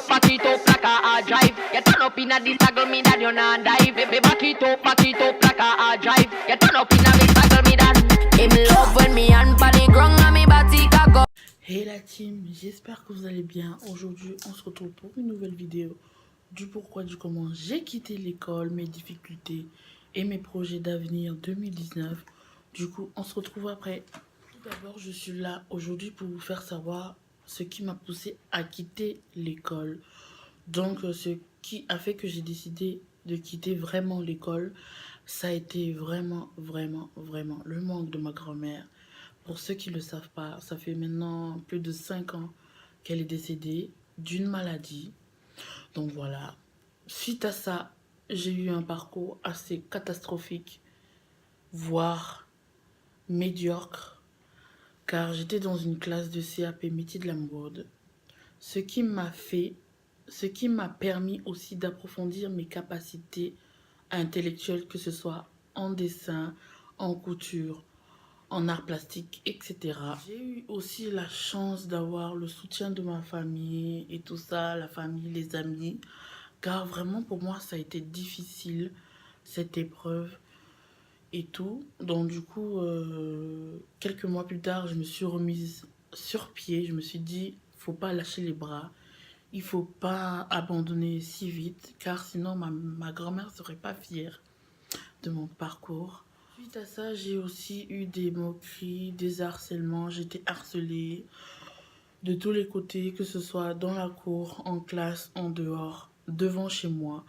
back it up like a hard drive. You turn up in a this toggle me that you not dive. Baby, back it up like a hard drive. You turn up in a this toggle me that. Him love when me and panic ground and me body go. Hey la team, j'espère que vous allez bien. Aujourd'hui, on se retrouve pour une nouvelle vidéo du pourquoi, du comment j'ai quitté l'école, mes difficultés et mes projets d'avenir 2019. Du coup, on se retrouve après. Tout d'abord, je suis là aujourd'hui pour vous faire savoir ce qui m'a poussé à quitter l'école. Donc, ce qui a fait que j'ai décidé de quitter vraiment l'école, ça a été vraiment le manque de ma grand-mère. Pour ceux qui ne le savent pas, ça fait maintenant plus de 5 ans qu'elle est décédée d'une maladie. Donc voilà, suite à ça, j'ai eu un parcours assez catastrophique, voire médiocre, car j'étais dans une classe de CAP métier de la mode, ce qui m'a permis aussi d'approfondir mes capacités intellectuelles, que ce soit en dessin, en couture, en art plastique, etc. J'ai eu aussi la chance d'avoir le soutien de ma famille et tout ça, la famille, les amis, car vraiment pour moi ça a été difficile, cette épreuve et tout. Donc du coup, quelques mois plus tard, je me suis remise sur pied. Je me suis dit, faut pas lâcher les bras, il faut pas abandonner si vite, car sinon ma grand-mère serait pas fière de mon parcours. Suite à ça, j'ai aussi eu des moqueries, des harcèlements. J'étais harcelée de tous les côtés, que ce soit dans la cour, en classe, en dehors, devant chez moi.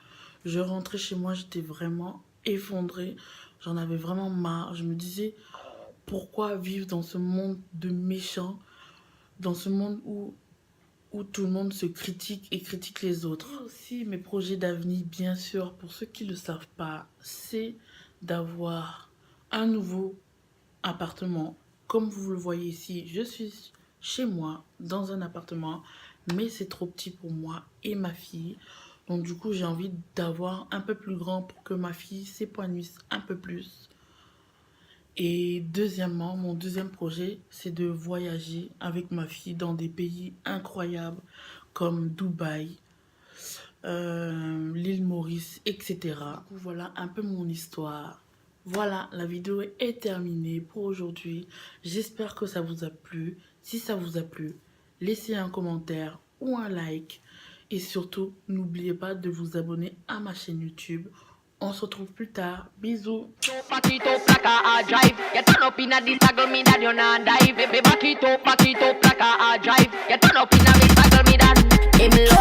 Je rentrais chez moi, j'étais vraiment effondrée. J'en avais vraiment marre. Je me disais, pourquoi vivre dans ce monde de méchants, dans ce monde où tout le monde se critique et critique les autres. Et aussi mes projets d'avenir, bien sûr, pour ceux qui ne le savent pas, c'est d'avoir un nouveau appartement. Comme vous le voyez ici, je suis chez moi dans un appartement, mais c'est trop petit pour moi et ma fille. Donc du coup, j'ai envie d'avoir un peu plus grand pour que ma fille s'épanouisse un peu plus. Et deuxièmement, mon deuxième projet, c'est de voyager avec ma fille dans des pays incroyables comme Dubaï, l'île Maurice, etc. Du coup, voilà un peu mon histoire. Voilà, la vidéo est terminée pour aujourd'hui. J'espère que ça vous a plu. Si ça vous a plu, laissez un commentaire ou un like. Et surtout, n'oubliez pas de vous abonner à ma chaîne YouTube. On se retrouve plus tard. Bisous. Back it up like a hard drive. You turn up in a this toggle me that you not dive. Baby, back it up like a hard drive. You turn up in a this toggle me that. Him love